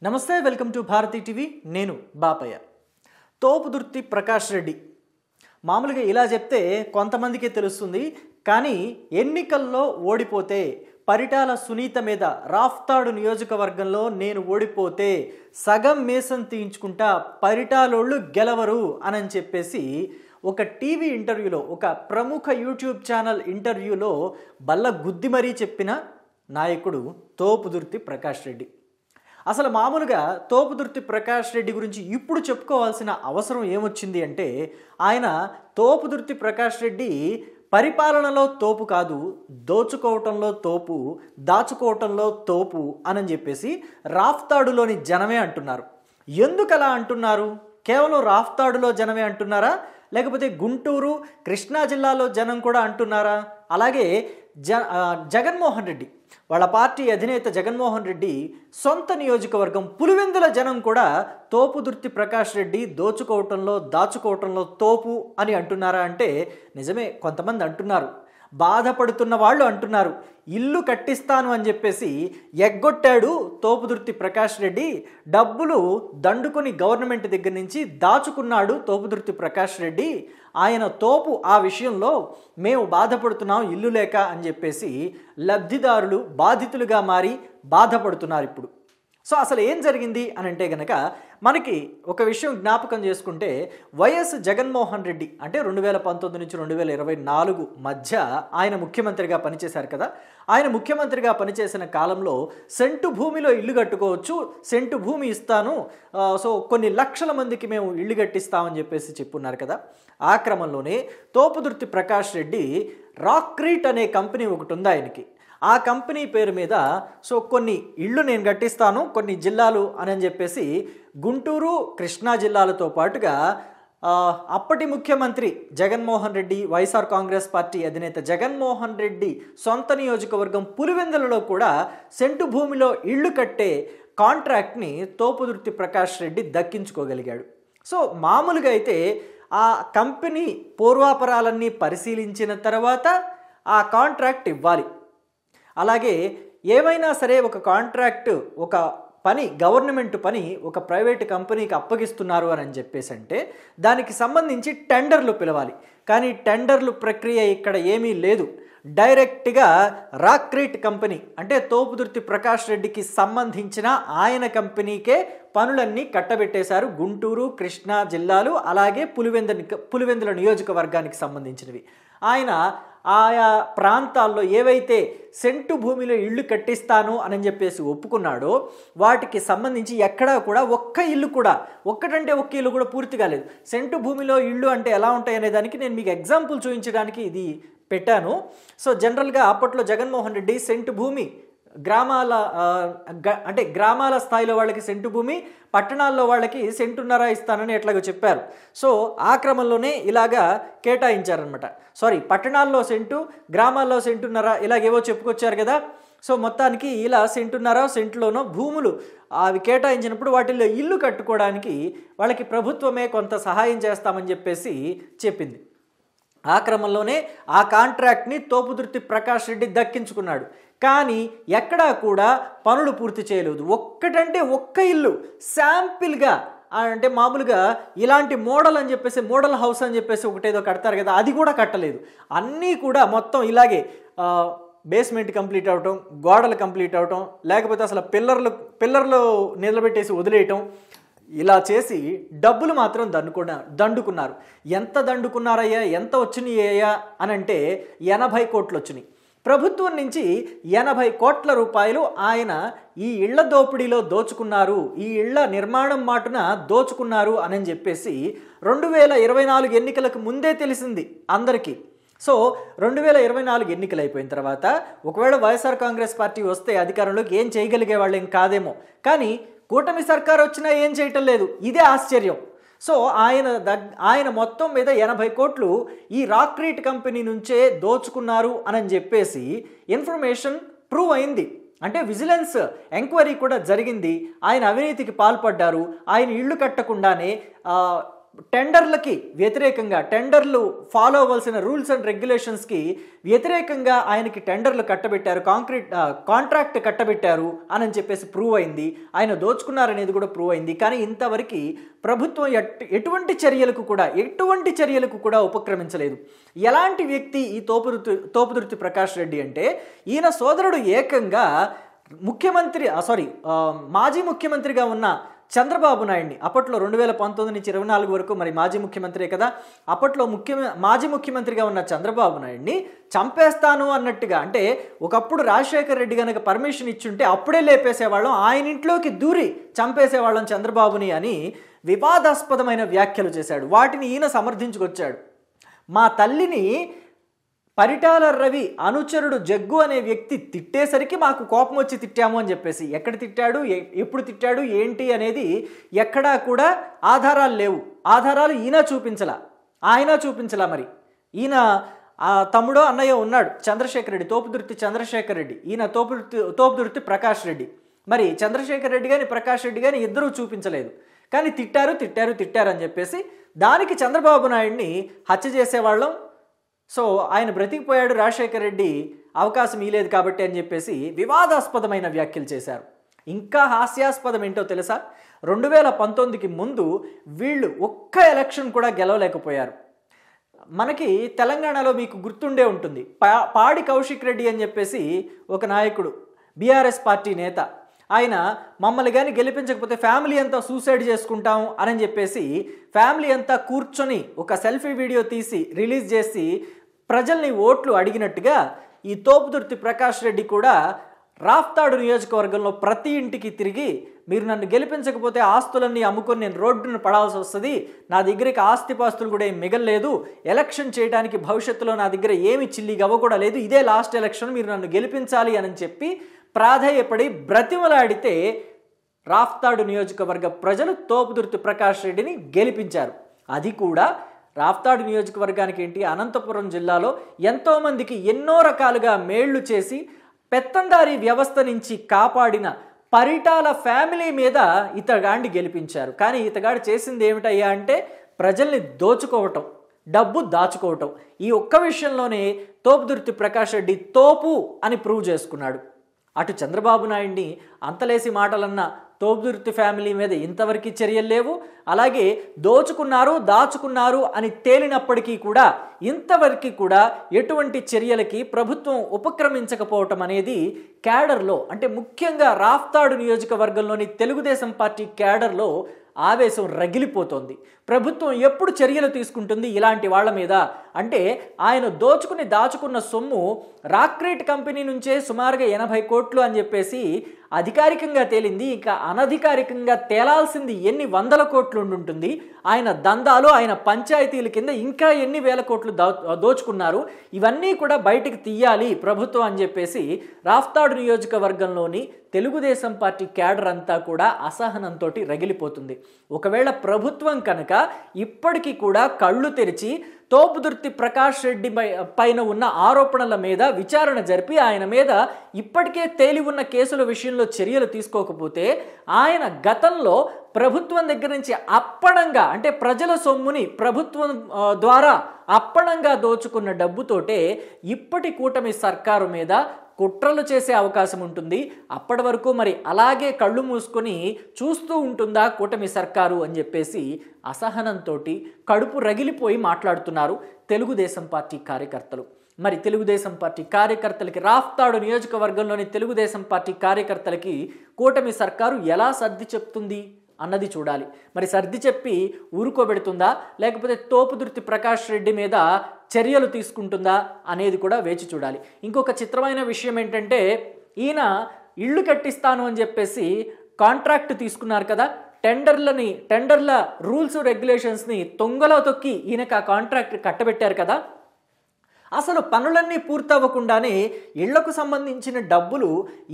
నమస్తే welcome to Bharati TV నేను బాపయ్య. తోపుదుర్తి ప్రకాష్ రెడ్డి మామూలుగా ఇలా చెప్తే కొంతమందికి తెలుస్తుంది, కానీ ఎన్నికల్లో ఓడిపోతే పరిటాల సునీత మీద రాఫ్తాడు నియోజకవర్గంలో నేను ఓడిపోతే సగం మేసం తీయించుకుంటా, పరిటాలోళ్ళు గెలవరు అని చెప్పేసి ఒక టీవీ ఇంటర్వ్యూలో, ఒక ప్రముఖ యూట్యూబ్ ఛానల్ ఇంటర్వ్యూలో బల్ల గుద్ది మరీ చెప్పిన నాయకుడు తోపుదుర్తి ప్రకాష్ రెడ్డి. అసలు మామూలుగా తోపుదుర్తి ప్రకాష్ రెడ్డి గురించి ఇప్పుడు చెప్పుకోవాల్సిన అవసరం ఏమొచ్చింది అంటే, ఆయన తోపుదుర్తి ప్రకాష్ రెడ్డి పరిపాలనలో తోపు కాదు, దోచుకోవటంలో తోపు, దాచుకోవటంలో తోపు అని చెప్పేసి రాఫ్తాడులోని జనమే అంటున్నారు. ఎందుకు అలా అంటున్నారు? కేవలం రాఫ్తాడులో జనమే అంటున్నారా, లేకపోతే గుంటూరు కృష్ణా జిల్లాలో జనం కూడా అంటున్నారా? అలాగే జగన్మోహన్ రెడ్డి వాళ్ళ పార్టీ అధినేత జగన్మోహన్ రెడ్డి సొంత నియోజకవర్గం పులివెందుల జనం కూడా తోపుదుర్తి ప్రకాష్ రెడ్డి దోచుకోవటంలో దాచుకోవటంలో తోపు అని అంటున్నారా అంటే నిజమే, కొంతమంది అంటున్నారు. బాధపడుతున్న వాళ్ళు అంటున్నారు, ఇల్లు కట్టిస్తాను అని చెప్పేసి ఎగ్గొట్టాడు తోపుదుర్తి ప్రకాష్ రెడ్డి, డబ్బులు దండుకొని గవర్నమెంట్ దగ్గర నుంచి దాచుకున్నాడు తోపుదుర్తి ప్రకాష్ రెడ్డి, ఆయన తోపు, ఆ విషయంలో మేము బాధపడుతున్నాం ఇల్లు లేక అని చెప్పేసి లబ్ధిదారులు బాధితులుగా మారి బాధపడుతున్నారు ఇప్పుడు. సో అసలు ఏం జరిగింది అని అంటే గనక మనకి ఒక విషయం జ్ఞాపకం చేసుకుంటే, వైఎస్ జగన్మోహన్ రెడ్డి అంటే 2019 నుంచి 2024 మధ్య ఆయన ముఖ్యమంత్రిగా పనిచేశారు కదా. ఆయన ముఖ్యమంత్రిగా పనిచేసిన కాలంలో సెంటు భూమిలో ఇల్లు కట్టుకోవచ్చు, సెంటు భూమి ఇస్తాను, సో కొన్ని లక్షల మందికి మేము ఇల్లు కట్టిస్తామని చెప్పేసి చెప్పున్నారు కదా. ఆ క్రమంలోనే తోపుదుర్తి ప్రకాష్ రెడ్డి రాక్రీట్ అనే కంపెనీ ఒకటి ఉంది ఆయనకి. ఆ కంపెనీ పేరు మీద సో కొన్ని ఇళ్ళు నేను కట్టిస్తాను కొన్ని జిల్లాలు అని చెప్పేసి గుంటూరు కృష్ణా జిల్లాలతో పాటుగా అప్పటి ముఖ్యమంత్రి జగన్మోహన్ రెడ్డి, వైఎస్ఆర్ కాంగ్రెస్ పార్టీ అధినేత జగన్మోహన్ రెడ్డి సొంత నియోజకవర్గం పులివెందులలో కూడా సెంటు భూమిలో ఇళ్ళు కట్టే కాంట్రాక్ట్ని తోపుదుర్తి ప్రకాష్ రెడ్డి దక్కించుకోగలిగాడు. సో మామూలుగా అయితే ఆ కంపెనీ పూర్వాపరాలన్నీ పరిశీలించిన తర్వాత ఆ కాంట్రాక్ట్ ఇవ్వాలి. అలాగే ఏమైనా సరే ఒక కాంట్రాక్ట్, ఒక పని, గవర్నమెంట్ పని ఒక ప్రైవేట్ కంపెనీకి అప్పగిస్తున్నారు అని చెప్పేసి అంటే దానికి సంబంధించి టెండర్లు పిలవాలి. కానీ టెండర్లు ప్రక్రియ ఇక్కడ ఏమీ లేదు. డైరెక్ట్గా రాక్రీట్ కంపెనీ అంటే తోపుదుర్తి ప్రకాష్ రెడ్డికి సంబంధించిన ఆయన కంపెనీకే పనులన్నీ కట్టబెట్టేశారు. గుంటూరు కృష్ణా జిల్లాలు అలాగే పులివెందుల నియోజకవర్గానికి సంబంధించినవి. ఆయన ఆయా ప్రాంతాల్లో ఏవైతే సెంటు భూమిలో ఇళ్ళు కట్టిస్తాను అని చెప్పేసి ఒప్పుకున్నాడో వాటికి సంబంధించి ఎక్కడా కూడా ఒక్క ఇల్లు కూడా, ఒక్కటంటే ఒక్క ఇల్లు కూడా పూర్తి కాలేదు. సెంటు భూమిలో ఇళ్ళు అంటే ఎలా ఉంటాయి అనే దానికి నేను మీకు ఎగ్జాంపుల్ చూపించడానికి ఇది పెట్టాను. సో జనరల్గా అప్పట్లో జగన్మోహన్ రెడ్డి సెంటు భూమి గ్రామాల స్థాయిలో వాళ్ళకి సెంటు భూమి, పట్టణాల్లో వాళ్ళకి సెంటున్నర ఇస్తానని ఎట్లాగో చెప్పారు. సో ఆ క్రమంలోనే ఇలాగా కేటాయించారనమాట. పట్టణాల్లో సెంటు, గ్రామాల్లో సెంటున్నర ఇలాగేవో చెప్పుకొచ్చారు కదా. సో మొత్తానికి ఇలా సెంటులోనో భూములు అవి కేటాయించినప్పుడు వాటిల్లో ఇల్లు కట్టుకోవడానికి వాళ్ళకి ప్రభుత్వమే కొంత సహాయం చేస్తామని చెప్పేసి చెప్పింది. ఆ క్రమంలోనే ఆ కాంట్రాక్ట్ని తోపుదుర్తి ప్రకాష్ రెడ్డి దక్కించుకున్నాడు. కానీ ఎక్కడా కూడా పనులు పూర్తి చేయలేదు. ఒక్కటంటే ఒక్క ఇల్లు శాంపిల్గా, అంటే మామూలుగా ఇలాంటి మోడల్ అని చెప్పేసి మోడల్ హౌస్ అని చెప్పేసి ఒకటేదో కడతారు కదా, అది కూడా కట్టలేదు. అన్నీ కూడా మొత్తం ఇలాగే బేస్మెంట్ కంప్లీట్ అవటం, గోడలు కంప్లీట్ అవటం, లేకపోతే అసలు పిల్లర్లు నిలబెట్టేసి వదిలేయటం, ఇలా చేసి డబ్బులు మాత్రం దండుకున్నారు. ఎంత దండుకున్నారయ్యా, ఎంత వచ్చినాయ్యా అని అంటే 80 కోట్లు వచ్చినాయి. ప్రభుత్వం నుంచి 80 కోట్ల రూపాయలు ఆయన ఈ ఇళ్ల దోపిడీలో దోచుకున్నారు, ఈ ఇళ్ల నిర్మాణం మాటున దోచుకున్నారు అని చెప్పేసి 2024 ఎన్నికలకు ముందే తెలిసింది అందరికీ. సో 2024 ఎన్నికలు అయిపోయిన తర్వాత ఒకవేళ వైఎస్ఆర్ కాంగ్రెస్ పార్టీ వస్తే అధికారంలోకి ఏం చేయగలిగే వాళ్ళేం కాదేమో, కానీ కూటమి సర్కారు వచ్చినా ఏం చేయటం లేదు. ఇదే ఆశ్చర్యం. సో ఆయన మొత్తం మీద 80 కోట్లు ఈ రాక్రీట్ కంపెనీ నుంచే దోచుకున్నారు అని చెప్పేసి ఇన్ఫర్మేషన్ ప్రూవ్ అయింది. అంటే విజిలెన్స్ ఎంక్వైరీ కూడా జరిగింది. ఆయన అవినీతికి పాల్పడ్డారు. ఆయన ఇళ్ళు కట్టకుండానే టెండర్లకి వ్యతిరేకంగా, టెండర్లు ఫాలో అవ్వాల్సిన రూల్స్ అండ్ రెగ్యులేషన్స్కి వ్యతిరేకంగా ఆయనకి టెండర్లు కట్టబెట్టారు, కాంట్రాక్ట్ కట్టబెట్టారు అని చెప్పేసి ప్రూవ్ అయింది. ఆయన దోచుకున్నారనేది కూడా ప్రూవ్ అయింది. కానీ ఇంతవరకు ప్రభుత్వం ఎటువంటి చర్యలకు కూడా ఉపక్రమించలేదు. ఎలాంటి వ్యక్తి ఈ తోపుదుర్తి ప్రకాష్ రెడ్డి అంటే, ఈయన సోదరుడు ఏకంగా మాజీ ముఖ్యమంత్రిగా ఉన్న చంద్రబాబు నాయుడిని, అప్పట్లో 2019 నుంచి 24 వరకు మరి మాజీ ముఖ్యమంత్రే కదా, అప్పట్లో మాజీ ముఖ్యమంత్రిగా ఉన్న చంద్రబాబు నాయుడిని చంపేస్తాను అన్నట్టుగా, అంటే ఒకప్పుడు రాజశేఖర్ రెడ్డి కనుక పర్మిషన్ ఇచ్చుంటే అప్పుడే లేపేసేవాళ్ళం, ఆయన ఇంట్లోకి దూరి చంపేసేవాళ్ళం చంద్రబాబుని అని వివాదాస్పదమైన వ్యాఖ్యలు చేశాడు. వాటిని ఈయన సమర్థించుకొచ్చాడు. మా తల్లిని పరిటాల రవి అనుచరుడు జగ్గు అనే వ్యక్తి తిట్టేసరికి మాకు కోపం వచ్చి తిట్టాము అని చెప్పేసి, ఎక్కడ తిట్టాడు, ఎప్పుడు తిట్టాడు, ఏంటి అనేది ఎక్కడా కూడా ఆధారాలు లేవు. ఆధారాలు ఆయన చూపించలా. మరి ఈయన తమ్ముడో అన్నయ్య ఉన్నాడు చంద్రశేఖర్ రెడ్డి, తోపుదుర్తి చంద్రశేఖర్ రెడ్డి, ఈయన తోపుదుర్తి ప్రకాష్ రెడ్డి. మరి చంద్రశేఖర్ రెడ్డి కానీ ప్రకాష్ రెడ్డి కానీ ఇద్దరూ చూపించలేదు. కానీ తిట్టారు అని చెప్పేసి దానికి చంద్రబాబు నాయుడిని హత్య చేసేవాళ్ళం, సో ఆయన బ్రతికిపోయాడు, రాజశేఖర్ రెడ్డి అవకాశం ఇవ్వలేదు కాబట్టి అని చెప్పేసి వివాదాస్పదమైన వ్యాఖ్యలు చేశారు. ఇంకా హాస్యాస్పదం ఏంటో తెలుసా, 2019కి ముందు వీళ్ళు ఒక్క ఎలక్షన్ కూడా గెలవలేకపోయారు. మనకి తెలంగాణలో మీకు గుర్తుండే ఉంటుంది, పాడి కౌశిక్ రెడ్డి అని చెప్పేసి ఒక నాయకుడు, బీఆర్ఎస్ పార్టీ నేత, ఆయన మమ్మల్ని కానీ గెలిపించకపోతే ఫ్యామిలీ అంతా సూసైడ్ చేసుకుంటాం అని చెప్పేసి ఫ్యామిలీ అంతా కూర్చొని ఒక సెల్ఫీ వీడియో తీసి రిలీజ్ చేసి ప్రజల్ని ఓట్లు అడిగినట్టుగా ఈ తోపుదుర్తి ప్రకాష్ రెడ్డి కూడా రాఫ్తాడు నియోజకవర్గంలో ప్రతి ఇంటికి తిరిగి, మీరు నన్ను గెలిపించకపోతే ఆస్తులన్నీ అమ్ముకొని నేను రోడ్డును పడాల్సి వస్తుంది, నా దగ్గరికి ఆస్తిపాస్తులు కూడా ఏం మిగలలేదు, ఎలక్షన్ చేయడానికి భవిష్యత్తులో నా దగ్గర ఏమి చిల్లిగవ్వ కూడా లేదు, ఇదే లాస్ట్ ఎలక్షన్, మీరు నన్ను గెలిపించాలి అని చెప్పి ప్రాధేయపడి బ్రతిమలాడితే రాఫ్తాడు నియోజకవర్గ ప్రజలు తోపుదుర్తి ప్రకాష్ రెడ్డిని గెలిపించారు. అది కూడా రాఫ్తాడు నియోజకవర్గానికి ఏంటి, అనంతపురం జిల్లాలో ఎంతోమందికి ఎన్నో రకాలుగా మేళ్లు చేసి పెత్తందారీ వ్యవస్థ నుంచి కాపాడిన పరిటాల ఫ్యామిలీ మీద ఇతగాడిని గెలిపించారు. కానీ ఇతగాడు చేసింది ఏమిటయ్యా అంటే ప్రజల్ని దోచుకోవటం, డబ్బు దాచుకోవటం. ఈ ఒక్క విషయంలోనే తోపుదుర్తి ప్రకాష్ రెడ్డి తోపు అని ప్రూవ్ చేసుకున్నాడు. అటు చంద్రబాబు నాయుడిని అంతలేసి మాటలన్న తోపుదుర్తి ఫ్యామిలీ మీద ఇంతవరకు చర్యలు లేవు. అలాగే దాచుకున్నారు అని తేలినప్పటికీ కూడా ఇంతవరకు కూడా ఎటువంటి చర్యలకి ప్రభుత్వం ఉపక్రమించకపోవటం అనేది క్యాడర్లో, అంటే ముఖ్యంగా రాఫ్తాడు నియోజకవర్గంలోని తెలుగుదేశం పార్టీ క్యాడర్లో ఆవేశం రగిలిపోతోంది. ప్రభుత్వం ఎప్పుడు చర్యలు తీసుకుంటుంది ఇలాంటి వాళ్ళ మీద అంటే, ఆయన దాచుకున్న సొమ్ము రాక్రేట్ కంపెనీ నుంచే సుమారుగా 80 కోట్లు అని చెప్పేసి అధికారికంగా తేలింది. ఇంకా అనధికారికంగా తేలాల్సింది ఎన్ని వందల కోట్లు ఉంటుంది. ఆయన దందాలు, ఆయన పంచాయతీల కింద ఇంకా ఎన్ని వేల కోట్లు దోచుకున్నారు, ఇవన్నీ కూడా బయటికి తీయాలి ప్రభుత్వం అని చెప్పేసి రాఫ్తాడు నియోజకవర్గంలోని తెలుగుదేశం పార్టీ క్యాడర్ అంతా కూడా అసహనంతో రగిలిపోతుంది. ఒకవేళ ప్రభుత్వం కనుక ఇప్పటికీ కూడా కళ్ళు తెరిచి తోపుదుర్తి ప్రకాష్ రెడ్డి పైన ఉన్న ఆరోపణల మీద విచారణ జరిపి ఆయన మీద ఇప్పటికే తేలి ఉన్న కేసుల విషయంలో చర్యలు తీసుకోకపోతే, ఆయన గతంలో ప్రభుత్వం దగ్గర నుంచి అప్పనంగా, అంటే ప్రజల సొమ్ముని ప్రభుత్వం ద్వారా అప్పనంగా దోచుకున్న డబ్బుతోటే ఇప్పటి కూటమి సర్కారు మీద కుట్రలు చేసే అవకాశం ఉంటుంది. అప్పటి వరకు మరి అలాగే కళ్ళు మూసుకొని చూస్తూ ఉంటుందా కూటమి సర్కారు అని చెప్పేసి అసహనంతో కడుపు రగిలిపోయి మాట్లాడుతున్నారు తెలుగుదేశం పార్టీ కార్యకర్తలు. మరి తెలుగుదేశం పార్టీ కార్యకర్తలకి, రాఫ్తాడు నియోజకవర్గంలోని తెలుగుదేశం పార్టీ కార్యకర్తలకి కూటమి సర్కారు ఎలా సర్ది చెప్తుంది అన్నది చూడాలి. మరి సర్ది చెప్పి ఊరుకోబెడుతుందా, లేకపోతే తోపుదుర్తి ప్రకాష్ రెడ్డి మీద చర్యలు తీసుకుంటుందా అనేది కూడా వేచి చూడాలి. ఇంకొక చిత్రమైన విషయం ఏంటంటే, ఈయన ఇళ్ళు కట్టిస్తాను అని చెప్పేసి కాంట్రాక్ట్ తీసుకున్నారు కదా, టెండర్ల రూల్స్ రెగ్యులేషన్స్ని తొంగలో తొక్కి ఈయనకు ఆ కాంట్రాక్ట్ కట్టబెట్టారు కదా. అసలు పనులన్నీ పూర్తవ్వకుండానే ఇళ్లకు సంబంధించిన డబ్బులు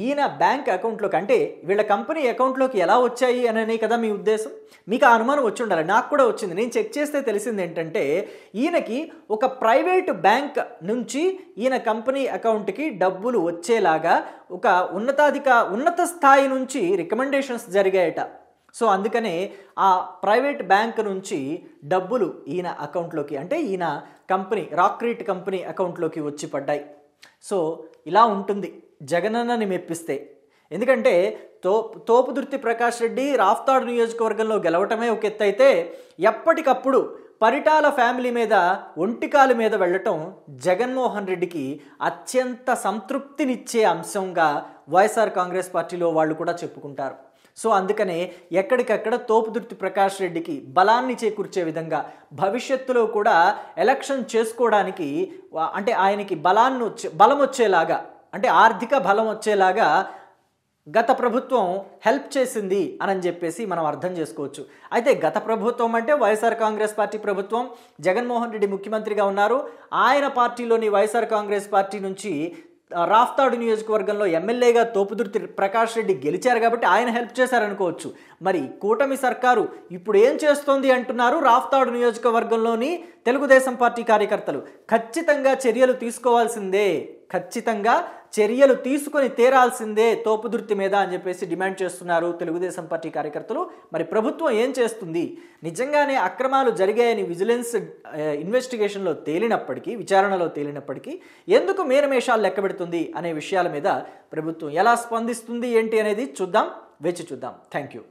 ఈయన బ్యాంక్ అకౌంట్లోకి, అంటే వీళ్ళ కంపెనీ అకౌంట్లోకి ఎలా వచ్చాయి అనే కదా మీ ఉద్దేశం. మీకు ఆ అనుమానం వచ్చి ఉండాలి, నాకు కూడా వచ్చింది. నేను చెక్ చేస్తే తెలిసింది ఏంటంటే, ఈయనకి ఒక ప్రైవేటు బ్యాంక్ నుంచి ఈయన కంపెనీ అకౌంట్కి డబ్బులు వచ్చేలాగా ఒక ఉన్నత స్థాయి నుంచి రికమెండేషన్స్ జరిగాయట. సో అందుకనే ఆ ప్రైవేట్ బ్యాంక్ నుంచి డబ్బులు ఈయన అకౌంట్లోకి, అంటే ఈయన కంపెనీ రాక్రీట్ కంపెనీ అకౌంట్లోకి వచ్చి పడ్డాయి. సో ఇలా ఉంటుంది జగనన్నని మెప్పిస్తే. ఎందుకంటే తోపుదుర్తి ప్రకాష్ రెడ్డి రాఫ్తాడు నియోజకవర్గంలో గెలవటమే ఒక ఎత్తు అయితే, ఎప్పటికప్పుడు పరిటాల ఫ్యామిలీ మీద ఒంటికాలు మీద వెళ్ళటం జగన్మోహన్ రెడ్డికి అత్యంత సంతృప్తినిచ్చే అంశంగా వైఎస్ఆర్ కాంగ్రెస్ పార్టీలో వాళ్ళు కూడా చెప్పుకుంటారు. సో అందుకనే ఎక్కడికక్కడ తోపుదుర్తి ప్రకాష్ రెడ్డికి బలాన్ని చేకూర్చే విధంగా భవిష్యత్తులో కూడా ఎలక్షన్ చేసుకోవడానికి, అంటే ఆయనకి బలం వచ్చేలాగా, అంటే ఆర్థిక బలం వచ్చేలాగా గత ప్రభుత్వం హెల్ప్ చేసింది అని చెప్పేసి మనం అర్థం చేసుకోవచ్చు. అయితే గత ప్రభుత్వం అంటే వైఎస్ఆర్ కాంగ్రెస్ పార్టీ ప్రభుత్వం, జగన్మోహన్ రెడ్డి ముఖ్యమంత్రిగా ఉన్నారు. ఆయన పార్టీలోని వైఎస్ఆర్ కాంగ్రెస్ పార్టీ నుంచి రాఫ్తాడు నియోజకవర్గంలో ఎమ్మెల్యేగా తోపుదుర్తి ప్రకాష్ రెడ్డి గెలిచారు కాబట్టి ఆయన హెల్ప్ చేశారనుకోవచ్చు. మరి కూటమి సర్కారు ఇప్పుడు ఏం చేస్తోంది అంటున్నారు రాఫ్తాడు నియోజకవర్గంలోని తెలుగుదేశం పార్టీ కార్యకర్తలు. ఖచ్చితంగా చర్యలు తీసుకోవాల్సిందే, ఖచ్చితంగా చర్యలు తీసుకొని తీరాల్సిందే తోపుదుర్తి మీద అని చెప్పేసి డిమాండ్ చేస్తున్నారు తెలుగుదేశం పార్టీ కార్యకర్తలు. మరి ప్రభుత్వం ఏం చేస్తుంది? నిజంగానే అక్రమాలు జరిగాయని విజిలెన్స్ ఇన్వెస్టిగేషన్లో తేలినప్పటికీ, విచారణలో తేలినప్పటికీ ఎందుకు మేరమేషాలు లెక్కబెడుతుంది అనే విషయాల మీద ప్రభుత్వం ఎలా స్పందిస్తుంది ఏంటి అనేది చూద్దాం, వేచి చూద్దాం. Thank you.